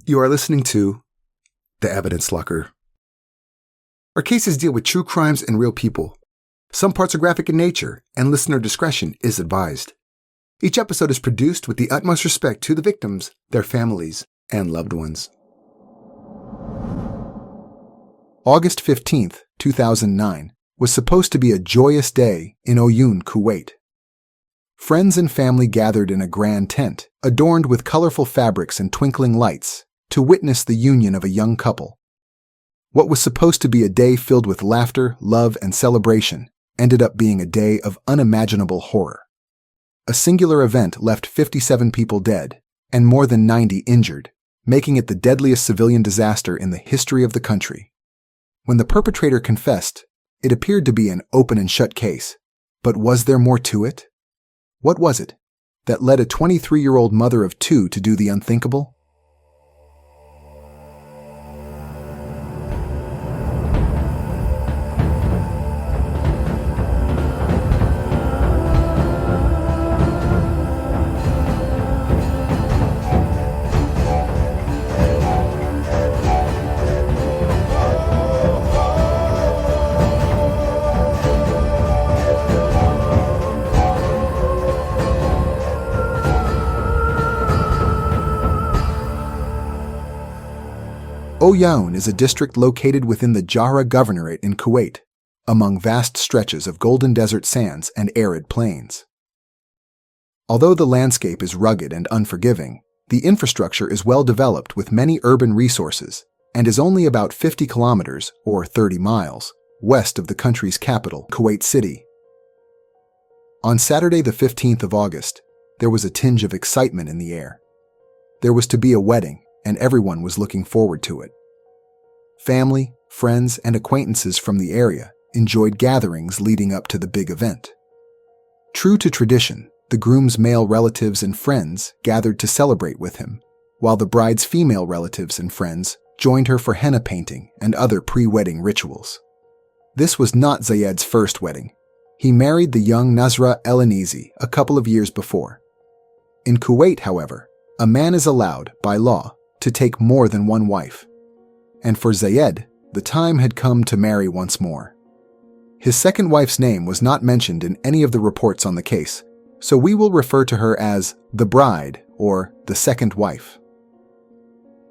You are listening to The Evidence Locker. Our cases deal with true crimes and real people. Some parts are graphic in nature, and listener discretion is advised. Each episode is produced with the utmost respect to the victims, their families, and loved ones. August 15th, 2009, was supposed to be a joyous day in Oyun, Kuwait. Friends and family gathered in a grand tent, adorned with colorful fabrics and twinkling lights, to witness the union of a young couple. What was supposed to be a day filled with laughter, love, and celebration ended up being a day of unimaginable horror. A singular event left 57 people dead and more than 90 injured, making it the deadliest civilian disaster in the history of the country. When the perpetrator confessed, it appeared to be an open and shut case. But was there more to it? What was it that led a 23-year-old mother of two to do the unthinkable? Oyun is a district located within the Jahra governorate in Kuwait, among vast stretches of golden desert sands and arid plains. Although the landscape is rugged and unforgiving, the infrastructure is well developed with many urban resources and is only about 50 kilometers, or 30 miles, west of the country's capital, Kuwait City. On Saturday the 15th of August, there was a tinge of excitement in the air. There was to be a wedding, and everyone was looking forward to it. Family, friends, and acquaintances from the area enjoyed gatherings leading up to the big event. True to tradition, the groom's male relatives and friends gathered to celebrate with him, while the bride's female relatives and friends joined her for henna painting and other pre-wedding rituals. This was not Zayed's first wedding. He married the young Nazra El-Anizi a couple of years before. In Kuwait, however, a man is allowed, by law, to take more than one wife. And for Zayed, the time had come to marry once more. His second wife's name was not mentioned in any of the reports on the case, so we will refer to her as the bride or the second wife.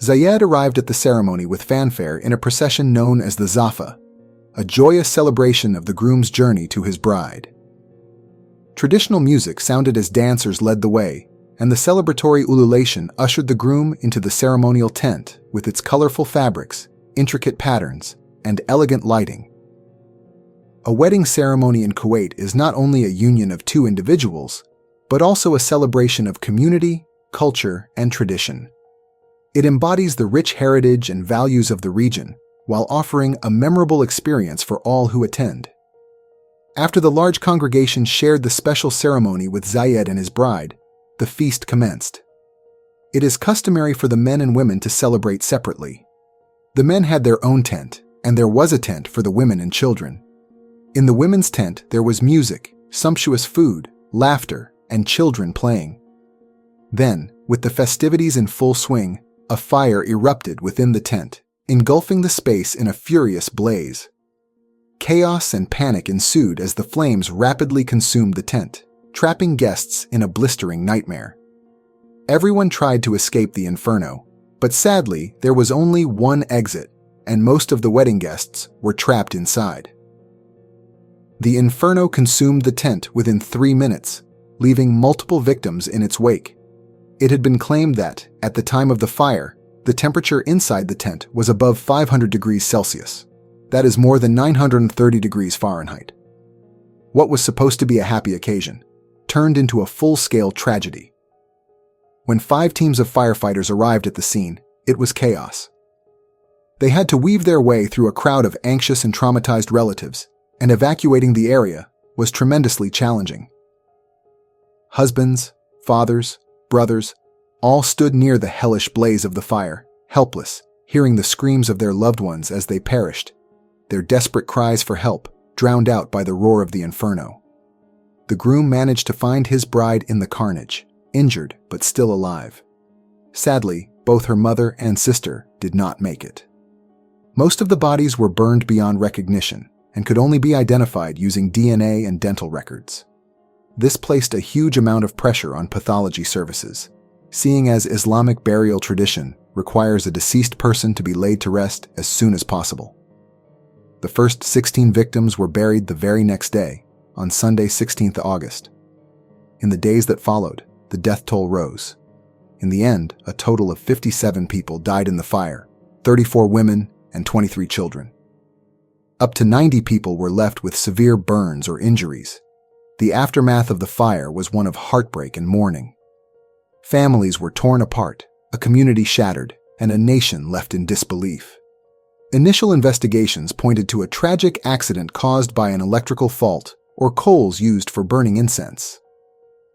Zayed arrived at the ceremony with fanfare in a procession known as the Zafa, a joyous celebration of the groom's journey to his bride. Traditional music sounded as dancers led the way, and the celebratory ululation ushered the groom into the ceremonial tent with its colorful fabrics, intricate patterns, and elegant lighting. A wedding ceremony in Kuwait is not only a union of two individuals, but also a celebration of community, culture, and tradition. It embodies the rich heritage and values of the region, while offering a memorable experience for all who attend. After the large congregation shared the special ceremony with Zayed and his bride, the feast commenced. It is customary for the men and women to celebrate separately. The men had their own tent, and there was a tent for the women and children. In the women's tent, there was music, sumptuous food, laughter, and children playing. Then, with the festivities in full swing, a fire erupted within the tent, engulfing the space in a furious blaze. Chaos and panic ensued as the flames rapidly consumed the tent, trapping guests in a blistering nightmare. Everyone tried to escape the inferno, but sadly, there was only one exit, and most of the wedding guests were trapped inside. The inferno consumed the tent within 3 minutes, leaving multiple victims in its wake. It had been claimed that, at the time of the fire, the temperature inside the tent was above 500 degrees Celsius. That is more than 930 degrees Fahrenheit. What was supposed to be a happy occasion turned into a full-scale tragedy. When 5 teams of firefighters arrived at the scene, it was chaos. They had to weave their way through a crowd of anxious and traumatized relatives, and evacuating the area was tremendously challenging. Husbands, fathers, brothers, all stood near the hellish blaze of the fire, helpless, hearing the screams of their loved ones as they perished, their desperate cries for help drowned out by the roar of the inferno. The groom managed to find his bride in the carnage, injured but still alive. Sadly, both her mother and sister did not make it. Most of the bodies were burned beyond recognition and could only be identified using DNA and dental records. This placed a huge amount of pressure on pathology services, seeing as Islamic burial tradition requires a deceased person to be laid to rest as soon as possible. The first 16 victims were buried the very next day, on Sunday, 16th August. In the days that followed, the death toll rose. In the end, a total of 57 people died in the fire, 34 women and 23 children. Up to 90 people were left with severe burns or injuries. The aftermath of the fire was one of heartbreak and mourning. Families were torn apart, a community shattered, and a nation left in disbelief. Initial investigations pointed to a tragic accident caused by an electrical fault or coals used for burning incense.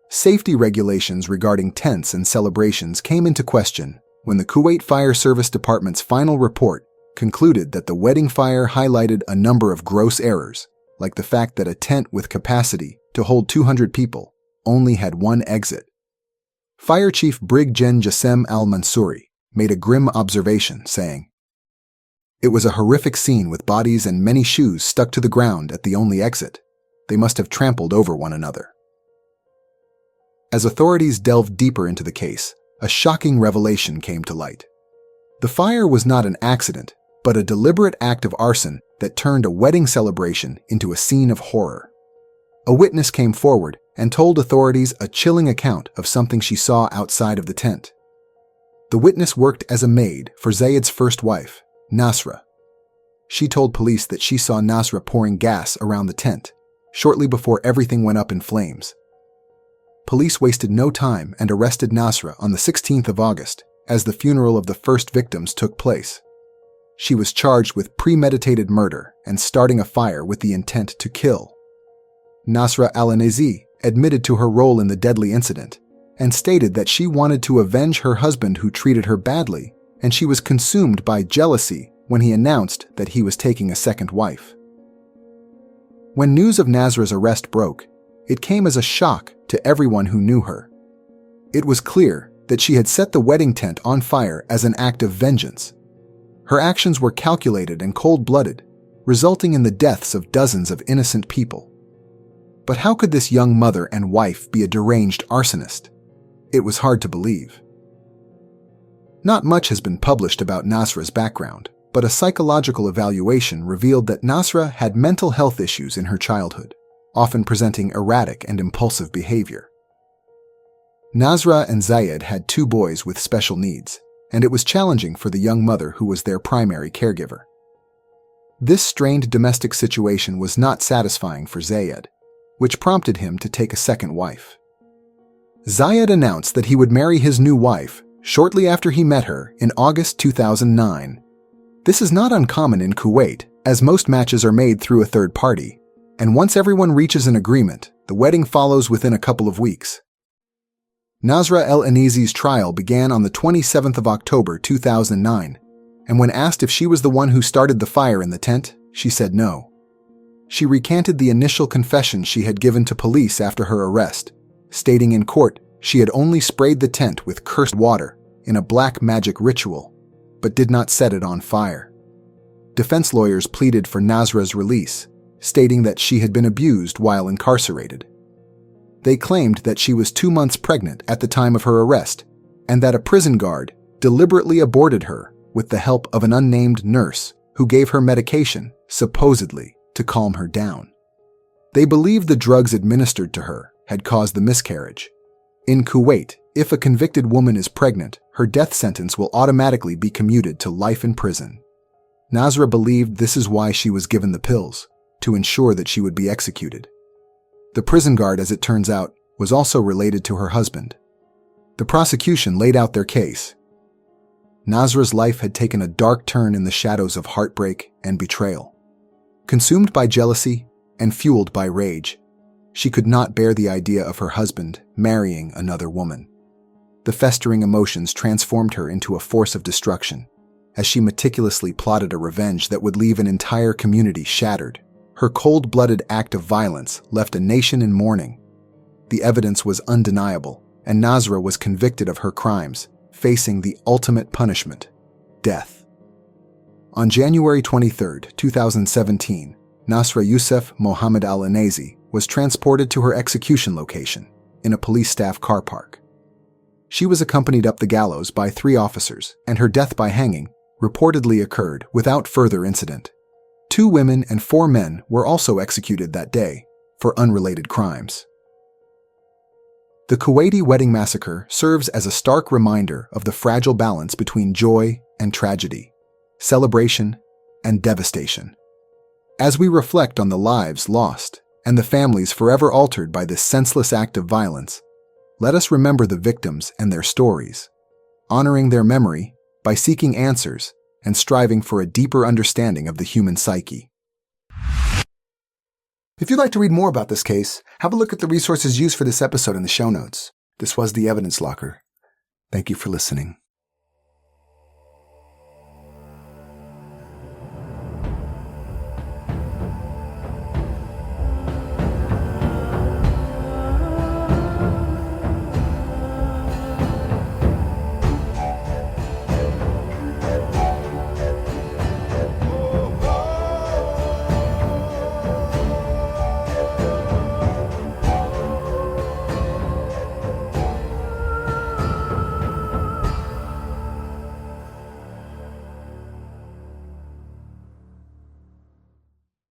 Safety regulations regarding tents and celebrations came into question when the Kuwait Fire Service Department's final report concluded that the wedding fire highlighted a number of gross errors, like the fact that a tent with capacity to hold 200 people only had one exit. Fire Chief Brig Gen Jassem al-Mansouri made a grim observation, saying, "It was a horrific scene with bodies and many shoes stuck to the ground at the only exit. They must have trampled over one another." As authorities delved deeper into the case, a shocking revelation came to light. The fire was not an accident, but a deliberate act of arson that turned a wedding celebration into a scene of horror. A witness came forward and told authorities a chilling account of something she saw outside of the tent. The witness worked as a maid for Zayed's first wife, Nasra. She told police that she saw Nasra pouring gas around the tent, shortly before everything went up in flames. Police wasted no time and arrested Nasra on the 16th of August as the funeral of the first victims took place. She was charged with premeditated murder and starting a fire with the intent to kill. Nasra al-Anazi admitted to her role in the deadly incident and stated that she wanted to avenge her husband who treated her badly, and she was consumed by jealousy when he announced that he was taking a second wife. When news of Nasra's arrest broke, it came as a shock to everyone who knew her. It was clear that she had set the wedding tent on fire as an act of vengeance. Her actions were calculated and cold-blooded, resulting in the deaths of dozens of innocent people. But how could this young mother and wife be a deranged arsonist? It was hard to believe. Not much has been published about Nasra's background, but a psychological evaluation revealed that Nasra had mental health issues in her childhood, often presenting erratic and impulsive behavior. Nasra and Zayed had 2 boys with special needs, and it was challenging for the young mother who was their primary caregiver. This strained domestic situation was not satisfying for Zayed, which prompted him to take a second wife. Zayed announced that he would marry his new wife shortly after he met her in August 2009. This is not uncommon in Kuwait, as most matches are made through a third party, and once everyone reaches an agreement, the wedding follows within a couple of weeks. Nasra el-Anazi's trial began on the 27th of October 2009, and when asked if she was the one who started the fire in the tent, she said no. She recanted the initial confession she had given to police after her arrest, stating in court she had only sprayed the tent with cursed water in a black magic ritual, but did not set it on fire. Defense lawyers pleaded for Nasra's release, stating that she had been abused while incarcerated. They claimed that she was 2 months pregnant at the time of her arrest, and that a prison guard deliberately aborted her with the help of an unnamed nurse who gave her medication, supposedly, to calm her down. They believed the drugs administered to her had caused the miscarriage. In Kuwait, if a convicted woman is pregnant, her death sentence will automatically be commuted to life in prison. Nasra believed this is why she was given the pills, to ensure that she would be executed. The prison guard, as it turns out, was also related to her husband. The prosecution laid out their case. Nasra's life had taken a dark turn in the shadows of heartbreak and betrayal. Consumed by jealousy and fueled by rage, she could not bear the idea of her husband marrying another woman. The festering emotions transformed her into a force of destruction, as she meticulously plotted a revenge that would leave an entire community shattered. Her cold-blooded act of violence left a nation in mourning. The evidence was undeniable, and Nasra was convicted of her crimes facing the ultimate punishment, death. On January 23, 2017, Nasra Youssef Mohammed Al-Anazi was transported to her execution location in a police staff car park. She was accompanied up the gallows by 3 officers, and her death by hanging reportedly occurred without further incident. 2 women and 4 men were also executed that day for unrelated crimes. The Kuwaiti wedding massacre serves as a stark reminder of the fragile balance between joy and tragedy, celebration and devastation. As we reflect on the lives lost and the families forever altered by this senseless act of violence, let us remember the victims and their stories, honoring their memory by seeking answers and striving for a deeper understanding of the human psyche. If you'd like to read more about this case, have a look at the resources used for this episode in the show notes. This was The Evidence Locker. Thank you for listening.